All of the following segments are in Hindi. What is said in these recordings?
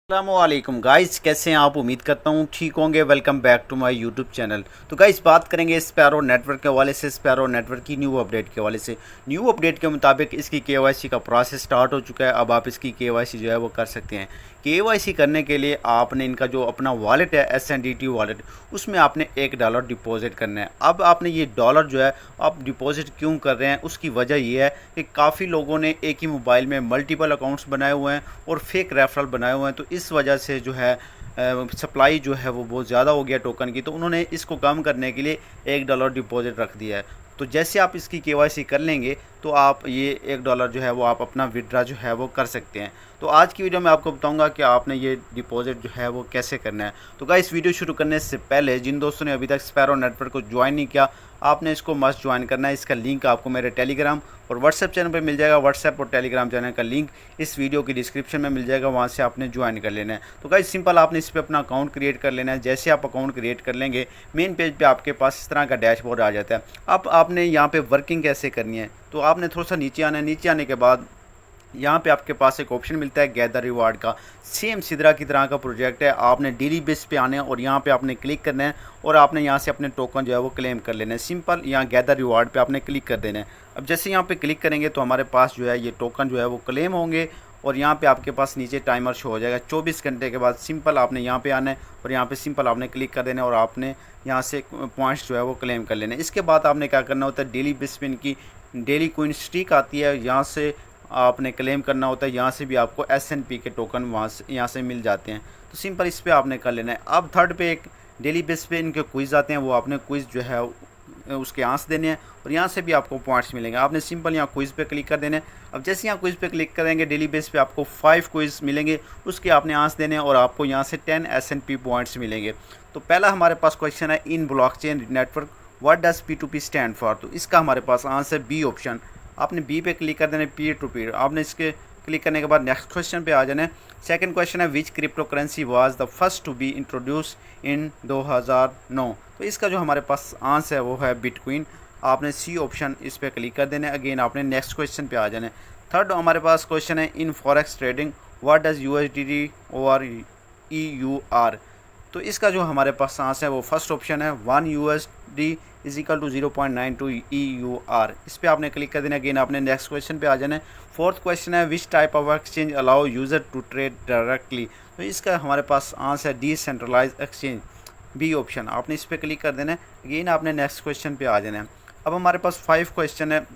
अस्सलामुअलैकुम गाइस, कैसे हैं आप? उम्मीद करता हूँ ठीक होंगे। Welcome back to my YouTube channel. तो गाइस, बात करेंगे स्पैरो नेटवर्क के हवाले से, स्पैरो नेटवर्क की न्यू अपडेट के हवाले से। न्यू अपडेट के मुताबिक इसकी केवाईसी का प्रोसेस स्टार्ट हो चुका है। अब आप इसकी केवाईसी जो है वो कर सकते हैं। केवाईसी करने के लिए आपने इनका जो अपना वॉलेट है SNDT वॉलेट, उसमें आपने $1 डिपॉजिट करना है। अब आपने ये डॉलर जो है आप डिपॉजिट क्यों कर रहे हैं, उसकी वजह ये है कि काफ़ी लोगों ने एक ही मोबाइल में मल्टीपल अकाउंट्स बनाए हुए हैं और फेक रेफरल बनाए हुए हैं। तो इस वजह से जो है सप्लाई जो है वो बहुत ज़्यादा हो गया टोकन की। तो उन्होंने इसको कम करने के लिए $1 डिपॉजिट रख दिया है। तो जैसे आप इसकी केवाईसी कर लेंगे तो आप ये $1 जो है वो आप अपना विड्रा जो है वो कर सकते हैं। तो आज की वीडियो में आपको बताऊंगा कि आपने ये डिपॉजिट जो है वो कैसे करना है। तो गाइस, वीडियो शुरू करने से पहले जिन दोस्तों ने अभी तक स्पैरो नेटवर्क को ज्वाइन नहीं किया, आपने इसको मस्ट ज्वाइन करना है। इसका लिंक आपको मेरे टेलीग्राम और व्हाट्सएप चैनल पर मिल जाएगा। व्हाट्सएप और टेलीग्राम चैनल का लिंक इस वीडियो की डिस्क्रिप्शन में मिल जाएगा, वहाँ से आपने ज्वाइन कर लेना है। तो गाइस, सिंपल आपने इस पर अपना अकाउंट क्रिएट कर लेना है। जैसे आप अकाउंट क्रिएट कर लेंगे, मेन पेज पे आपके पास इस तरह का डैशबोर्ड आ जाता है। अब आपने यहाँ पे वर्किंग कैसे करनी है, तो आपने थोड़ा सा नीचे आना है। नीचे आने के बाद यहाँ पे आपके पास एक ऑप्शन मिलता है गैदर रिवार्ड का। सेम सिद्रा की तरह का प्रोजेक्ट है। आपने डेली बेस पे आना है और यहाँ पे आपने क्लिक करना है और आपने यहाँ से अपने टोकन जो है वो क्लेम कर लेना है। सिंपल यहाँ गैदर रिवार्ड पे आपने क्लिक कर देना है। अब जैसे यहाँ पे क्लिक करेंगे तो हमारे पास जो है ये टोकन जो है वो क्लेम होंगे और यहाँ पे आपके पास नीचे टाइमर शो हो जाएगा 24 घंटे के बाद। सिंपल आपने यहाँ पे आना है और यहाँ पे सिंपल आपने क्लिक कर देना है और आपने यहाँ से पॉइंट्स जो है वो क्लेम कर लेने। इसके बाद आपने क्या करना होता है, डेली बेस पे इनकी डेली कोइन स्ट्रीक आती है, यहाँ से आपने क्लेम करना होता है। यहाँ से भी आपको SNP के टोकन वहाँ से यहाँ से मिल जाते हैं। तो सिंपल इस पर आपने कर लेना है। अब थर्ड पे एक डेली बेस पे इनके क्विज़ आते हैं, वो आपने क्विज़ जो है उसके आंसर देने हैं और यहाँ से भी आपको पॉइंट्स मिलेंगे। आपने सिंपल यहाँ क्विज़ पे क्लिक कर देने हैं। अब जैसे यहाँ क्विज़ पे क्लिक करेंगे, डेली बेस पे आपको 5 क्विज़ मिलेंगे, उसके आपने आंसर देने हैं और आपको यहाँ से 10 SNP पॉइंट्स मिलेंगे। तो पहला हमारे पास क्वेश्चन है, इन blockchain network what does P2P stand for. तो इसका हमारे पास आंसर बी ऑप्शन। आपने बी पे क्लिक कर देना है, पीयर टू पीयर। आपने इसके क्लिक करने के बाद नेक्स्ट क्वेश्चन पे आ जाना है। सेकंड क्वेश्चन है, which crypto currency was the first to be introduce in 2009। तो इसका जो हमारे पास आंसर है वो है बिटकॉइन। आपने सी ऑप्शन इस पर क्लिक कर देना है। अगेन आपने नेक्स्ट क्वेश्चन पे आ जाना है। थर्ड हमारे पास क्वेश्चन है, in forex trading what does USDT और EUR। तो इसका जो हमारे पास आंसर है वो फर्स्ट ऑप्शन है, 1 USD is equal to 0.92 EUR। इस पर आपने क्लिक कर देना। अगेन आपने नेक्स्ट क्वेश्चन पे आ जाना है। फोर्थ क्वेश्चन है, which type of exchange allow user to trade directly. तो इसका हमारे पास आंसर है डिसेंट्रलाइज एक्सचेंज, बी ऑप्शन। आपने इस पर क्लिक कर देना है। अगेन आपने नेक्स्ट क्वेश्चन पे आ जाना है। अब हमारे पास 5 क्वेश्चन है।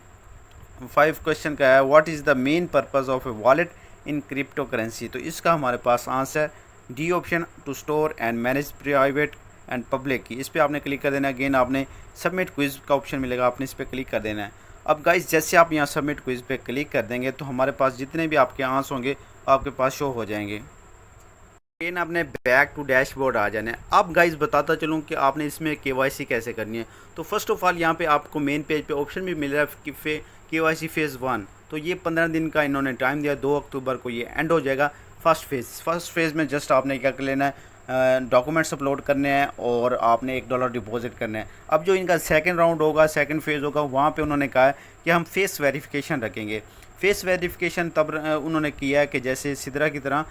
5 क्वेश्चन का है, what is the main purpose of a wallet in crypto currency. तो इसका हमारे पास आंसर है D option, to store and manage private and public key. इस पर आपने क्लिक कर देना है। अगेन आपने सबमिट क्विज़ का ऑप्शन मिलेगा, आपने इस पर क्लिक कर देना है। अब गाइस, जैसे आप यहाँ सबमिट क्विज़ पे क्लिक कर देंगे तो हमारे पास जितने भी आपके आंसर होंगे आपके पास शो हो जाएंगे। अगेन आपने बैक टू डैशबोर्ड आ जाना है। अब गाइस, बताता चलूँ कि आपने इसमें KYC कैसे करनी है। तो फर्स्ट ऑफ ऑल यहाँ पे आपको मेन पेज पे ऑप्शन भी मिल रहा है कि KYC फेज़ 1। तो ये 15 दिन का इन्होंने टाइम दिया, 2 अक्टूबर को ये एंड हो जाएगा। फर्स्ट फेज़ में जस्ट आपने क्या कर लेना है, डॉक्यूमेंट्स अपलोड करने हैं और आपने $1 डिपॉजिट करना है। अब जो इनका सेकंड राउंड होगा, सेकंड फेज़ होगा, वहाँ पे उन्होंने कहा है कि हम फेस वेरिफिकेशन रखेंगे। फेस वेरिफिकेशन तब उन्होंने किया है कि जैसे सिद्रा की तरह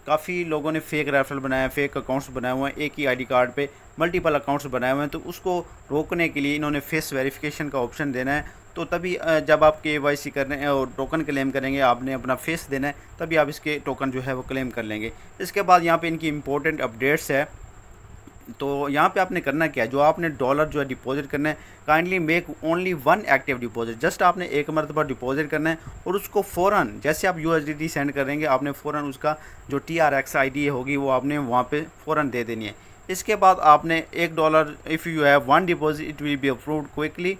काफ़ी लोगों ने फेक रेफरल बनाए हैं, फेक अकाउंट्स बनाए हुए हैं, एक ही ID कार्ड पे मल्टीपल अकाउंट्स बनाए हुए हैं। तो उसको रोकने के लिए इन्होंने फेस वेरिफिकेशन का ऑप्शन देना है। तो तभी जब आप KYC कर रहे हैं और टोकन क्लेम करेंगे, आपने अपना फेस देना है, तभी आप इसके टोकन जो है वो क्लेम कर लेंगे। इसके बाद यहाँ पे इनकी इंपॉर्टेंट अपडेट्स है। तो यहाँ पे आपने करना क्या है, जो आपने डॉलर जो है डिपॉजिट करना है, kindly make only 1 active deposit. Just आपने एक मरतबा डिपॉजिट करना है और उसको फ़ौरन, जैसे आप USDT सेंड करेंगे, आपने फ़ौरन उसका जो TRX ID होगी वो आपने वहाँ पे फ़ौरन दे देनी है। इसके बाद आपने $1, if you have 1 deposit it will be approved quickly,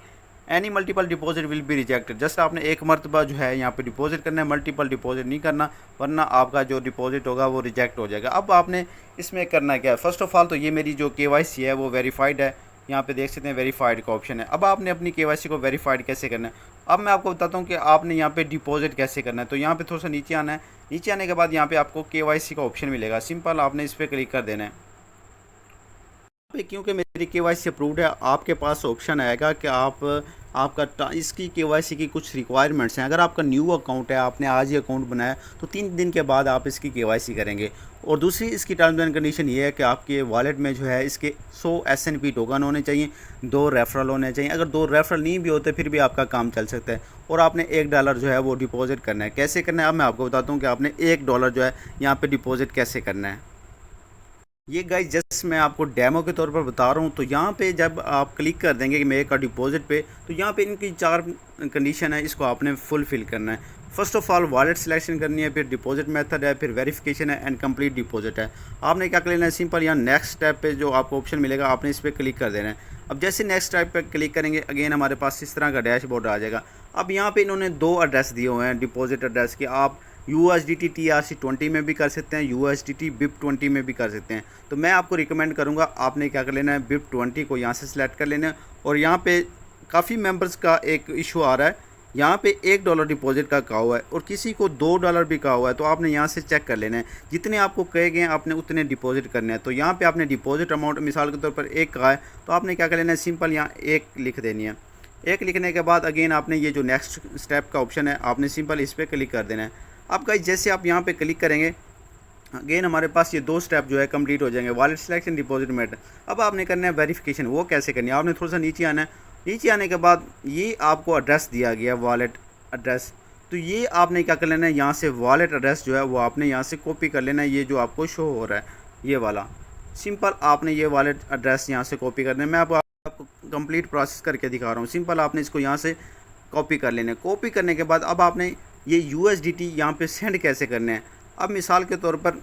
any multiple deposit will be rejected. Just आपने एक मरतबा जो है यहाँ पे डिपॉजिट करना है, मल्टीपल डिपॉजिट नहीं करना, वरना आपका जो डिपॉजिट होगा वो रिजेक्ट हो जाएगा। अब आपने इसमें करना क्या है, फर्स्ट ऑफ ऑल तो ये मेरी जो KYC है वो वेरीफाइड है। यहाँ पे देख सकते हैं वेरीफाइड का ऑप्शन है। अब आपने अपनी KYC को वेरीफाइड कैसे करना है, अब मैं आपको बताता हूँ कि आपने यहाँ पे डिपॉजिट कैसे करना है। तो यहाँ पे थोड़ा सा नीचे आना है। नीचे आने के बाद यहाँ पे आपको KYC का ऑप्शन मिलेगा, सिंपल आपने इस पर क्लिक कर देना है। क्योंकि मेरी KYC अप्रूव्ड है, आपके पास ऑप्शन आएगा कि इसकी केवाईसी की कुछ रिक्वायरमेंट्स हैं। अगर आपका न्यू अकाउंट है, आपने आज ही अकाउंट बनाया, तो 3 दिन के बाद आप इसकी केवाईसी करेंगे। और दूसरी इसकी टर्म्स एंड कंडीशन ये है कि आपके वॉलेट में जो है इसके 100 SNP टोकन होने चाहिए, 2 रेफरल होने चाहिए। अगर 2 रेफरल नहीं भी होते फिर भी आपका काम चल सकता है। और आपने $1 जो है वो डिपॉजिट करना है। कैसे करना है अब मैं आपको बताता हूँ कि आपने $1 जो है यहाँ पे डिपॉजिट कैसे करना है। ये गाइस जस्ट मैं आपको डेमो के तौर पर बता रहा हूँ। तो यहाँ पे जब आप क्लिक कर देंगे कि मेक का डिपॉजिट पे, तो यहाँ पे इनकी 4 कंडीशन है, इसको आपने फुलफ़िल करना है। First of all wallet selection करनी है, फिर डिपॉजिट मेथड है, फिर वेरिफिकेशन है एंड कंप्लीट डिपॉजिट है। आपने क्या कर लेना है, सिंपल यहाँ नेक्स्ट स्टेप पे जो आपको ऑप्शन मिलेगा आपने इस पर क्लिक कर देना है। अब जैसे नेक्स्ट स्टेप पे क्लिक करेंगे अगेन हमारे पास इस तरह का डैशबोर्ड आ जाएगा। अब यहाँ पे इन्होंने 2 एड्रेस दिए हुए हैं डिपॉजिट एड्रेस के। आप USDT TRC20 में भी कर सकते हैं, USDT BIP20 में भी कर सकते हैं। तो मैं आपको रिकमेंड करूंगा आपने क्या कर लेना है, BIP20 को यहाँ से सिलेक्ट कर लेना है। और यहाँ पे काफ़ी मेंबर्स का एक इशू आ रहा है, यहाँ पे $1 डिपॉजिट का कहा हुआ है और किसी को $2 भी कहा हुआ है। तो आपने यहाँ से चेक कर लेना है, जितने आपको कहे गए आपने उतने डिपॉजिट करने हैं। तो यहाँ पे आपने डिपॉजिट अमाउंट मिसाल के तौर पर 1 कहा है, तो आपने क्या कर लेना है, सिंपल यहाँ 1 लिख देनी है। 1 लिखने के बाद अगेन आपने ये जो नेक्स्ट स्टेप का ऑप्शन है आपने सिंपल इस पर क्लिक कर देना है। अब गाइस जैसे आप यहाँ पे क्लिक करेंगे अगेन हमारे पास ये 2 स्टेप जो है कंप्लीट हो जाएंगे, वॉलेट सिलेक्शन, डिपॉजिट मेथड। अब आपने करना है वेरिफिकेशन। वो कैसे करनी है, आपने थोड़ा सा नीचे आना है। नीचे आने के बाद ये आपको एड्रेस दिया गया है, वॉलेट एड्रेस। तो ये आपने क्या कर लेना है, यहाँ से वॉलेट एड्रेस जो है वो आपने यहाँ से कॉपी कर लेना है। ये जो आपको शो हो रहा है ये वाला, सिंपल आपने ये वॉलेट एड्रेस यहाँ से कॉपी करना है। मैं आपको कंप्लीट प्रोसेस करके दिखा रहा हूँ। सिंपल आपने इसको यहाँ से कॉपी कर लेना है। कॉपी करने के बाद अब आपने ये USDT यहाँ पे सेंड कैसे करने हैं। अब मिसाल के तौर पर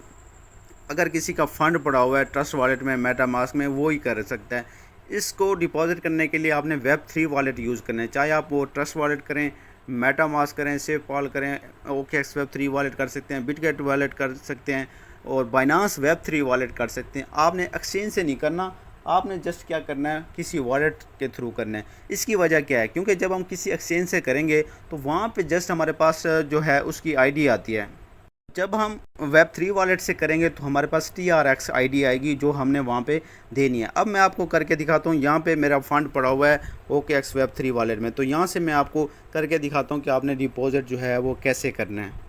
अगर किसी का फ़ंड पड़ा हुआ है ट्रस्ट वॉलेट में, मेटामास्क में, वो ही कर सकता है। इसको डिपॉजिट करने के लिए आपने Web3 वॉलेट यूज़ करना है, चाहे आप वो ट्रस्ट वॉलेट करें, मेटामास्क करें, SafePal करें, OKX Web3 वॉलेट कर सकते हैं, बिटगेट वॉलेट कर सकते हैं और बाइनांस Web3 वॉलेट कर सकते हैं। आपने एक्सचेंज से नहीं करना, आपने जस्ट क्या करना है, किसी वॉलेट के थ्रू करना है। इसकी वजह क्या है, क्योंकि जब हम किसी एक्सचेंज से करेंगे तो वहाँ पे जस्ट हमारे पास जो है उसकी ID आती है। जब हम Web3 वॉलेट से करेंगे तो हमारे पास TRX ID आएगी जो हमने वहाँ पे देनी है। अब मैं आपको करके दिखाता हूँ। यहाँ पे मेरा फ़ंड पड़ा हुआ है OKX Web3 वॉलेट में, तो यहाँ से मैं आपको करके दिखाता हूँ कि आपने डिपॉजिट जो है वो कैसे करना है।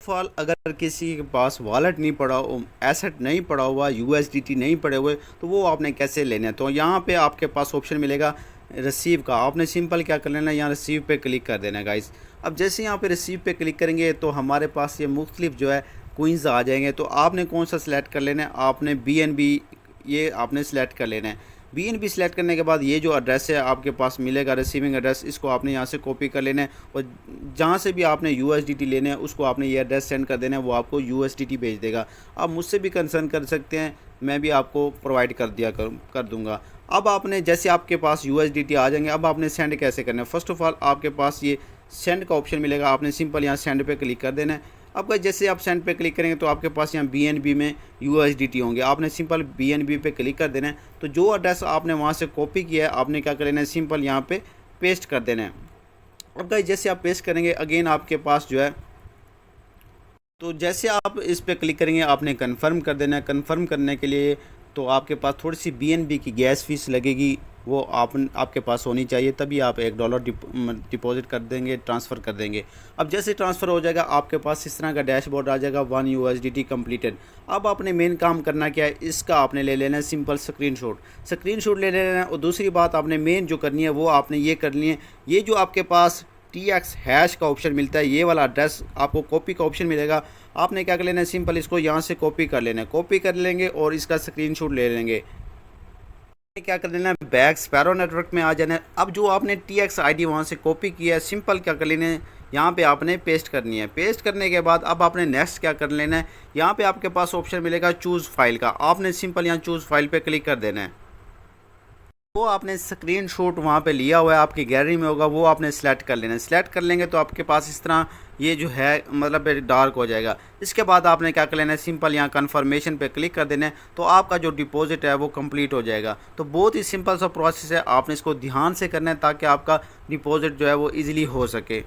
फॉल अगर किसी के पास वॉलेट नहीं पड़ा, एसेट नहीं पड़ा हुआ, USDT नहीं पड़े हुए, तो वो आपने कैसे लेने हैं। तो यहाँ पे आपके पास ऑप्शन मिलेगा रिसीव का। आपने सिंपल क्या कर लेना है, यहाँ रिसीव पे क्लिक कर देना है गाइस। अब जैसे यहाँ पे रिसीव पे क्लिक करेंगे तो हमारे पास ये मुख्तलिफ जो है कोइंस आ जाएंगे। तो आपने कौन सा सिलेक्ट कर लेना है, आपने BNB ये आपने सिलेक्ट कर लेना है। BNB सिलेक्ट करने के बाद ये जो एड्रेस है आपके पास मिलेगा रिसीविंग एड्रेस, इसको आपने यहाँ से कॉपी कर लेना है और जहाँ से भी आपने USDT लेने हैं उसको आपने ये एड्रेस सेंड कर देना है, वो आपको USDT भेज देगा। आप मुझसे भी कंसर्न कर सकते हैं, मैं भी आपको प्रोवाइड कर दूँगा। अब आपने जैसे आपके पास USDT आ जाएंगे, अब आपने सेंड कैसे करना है। फर्स्ट ऑफ ऑल आपके पास ये सेंड का ऑप्शन मिलेगा, आपने सिंपल यहाँ सेंड पे क्लिक कर देना है। अब जैसे आप सेंड पे क्लिक करेंगे तो आपके पास यहाँ BNB में USDT होंगे, आपने सिंपल BNB पे क्लिक कर देना है। तो जो एड्रेस आपने वहाँ से कॉपी किया है आपने क्या कर लेना है, सिंपल यहाँ पे पेस्ट कर देना है। अब गाइस जैसे आप पेस्ट करेंगे अगेन आपके पास जो है, तो जैसे आप इस पर क्लिक करेंगे आपने कंफर्म कर देना है। कंफर्म करने के लिए तो आपके पास थोड़ी सी BNB की गैस फीस लगेगी, वो आपके पास होनी चाहिए, तभी आप $1 डिपॉजिट कर देंगे, ट्रांसफ़र कर देंगे। अब जैसे ट्रांसफ़र हो जाएगा आपके पास इस तरह का डैशबोर्ड आ जाएगा, 1 USDT कंप्लीटेड। अब आपने मेन काम करना क्या है, इसका आपने ले लेना है सिंपल स्क्रीनशॉट ले लेना है। और दूसरी बात आपने मेन जो करनी है वो आपने ये करनी है, ये जो आपके पास TX हैश का ऑप्शन मिलता है, ये वाला एड्रेस आपको कॉपी का ऑप्शन मिलेगा। आपने क्या कर लेना है, सिंपल इसको यहाँ से कॉपी कर लेना है। कॉपी कर लेंगे और इसका स्क्रीनशॉट ले लेंगे। क्या कर लेना है, बैक स्पैरो नेटवर्क में आ जाना है। अब जो आपने TX ID वहाँ से कॉपी किया है, सिंपल क्या कर लेना है, यहाँ पे आपने पेस्ट करनी है। पेस्ट करने के बाद अब आपने नेक्स्ट क्या कर लेना है, यहाँ पे आपके पास ऑप्शन मिलेगा चूज़ फाइल का, आपने सिंपल यहाँ चूज़ फाइल पे क्लिक कर देना है। वो आपने स्क्रीनशॉट वहाँ पे लिया हुआ है, आपकी गैलरी में होगा, वो आपने सेलेक्ट कर लेना है। सेलेक्ट कर लेंगे तो आपके पास इस तरह ये जो है मतलब डार्क हो जाएगा। इसके बाद आपने क्या कर लेना है, सिंपल यहाँ कन्फर्मेशन पे क्लिक कर देना है, तो आपका जो डिपॉजिट है वो कंप्लीट हो जाएगा। तो बहुत ही सिंपल सा प्रोसेस है, आपने इसको ध्यान से करना है ताकि आपका डिपॉजिट जो है वो ईजिली हो सके।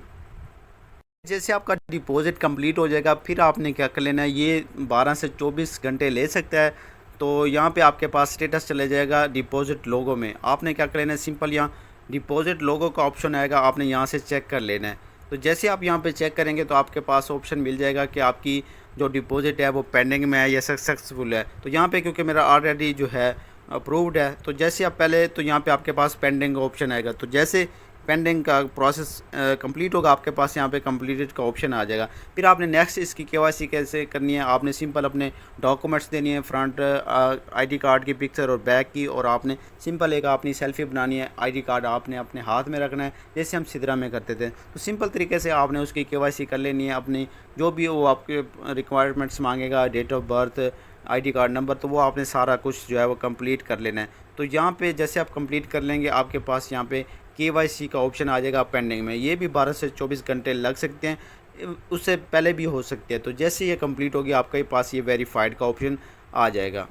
जैसे आपका डिपॉजिट कंप्लीट हो जाएगा फिर आपने क्या कर लेना है, ये 12 से 24 घंटे ले सकता है। तो यहाँ पे आपके पास स्टेटस चले जाएगा डिपॉजिट लोगो में। आपने क्या कर लेना है, सिंपल यहाँ डिपॉजिट लोगो का ऑप्शन आएगा, आपने यहाँ से चेक कर लेना है। तो जैसे आप यहाँ पे चेक करेंगे तो आपके पास ऑप्शन मिल जाएगा कि आपकी जो डिपॉजिट है वो पेंडिंग में है या सक्सेसफुल है। तो यहाँ पे क्योंकि मेरा ऑलरेडी जो है अप्रूव्ड है, तो जैसे आप पहले तो यहाँ पे आपके पास पेंडिंग का ऑप्शन आएगा। तो जैसे पेंडिंग का प्रोसेस कंप्लीट होगा, आपके पास यहाँ पे कंप्लीटेड का ऑप्शन आ जाएगा। फिर आपने नेक्स्ट इसकी केवाईसी कैसे करनी है, आपने सिंपल अपने डॉक्यूमेंट्स देनी है, फ्रंट आईडी कार्ड की पिक्चर और बैक की, और आपने सिंपल एक अपनी सेल्फी बनानी है। आईडी कार्ड आपने अपने हाथ में रखना है जैसे हम सिदरा में करते थे। तो सिंपल तरीके से आपने उसकी केवाईसी कर लेनी है। अपनी जो भी वो आपके रिक्वायरमेंट्स मांगेगा, date of birth, ID card number, तो वो आपने सारा कुछ जो है वो कंप्लीट कर लेना है। तो यहाँ पे जैसे आप कंप्लीट कर लेंगे, आपके पास यहाँ पे केवाईसी का ऑप्शन आ जाएगा पेंडिंग में। ये भी 12 से 24 घंटे लग सकते हैं, उससे पहले भी हो सकते हैं। तो जैसे ये कंप्लीट होगी, आपके पास ये वेरीफाइड का ऑप्शन आ जाएगा।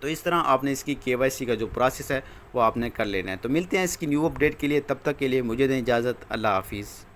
तो इस तरह आपने इसकी केवाईसी का जो प्रोसेस है वो आपने कर लेना है। तो मिलते हैं इसकी न्यू अपडेट के लिए, तब तक के लिए मुझे दें इजाज़त। अल्लाह हाफिज़।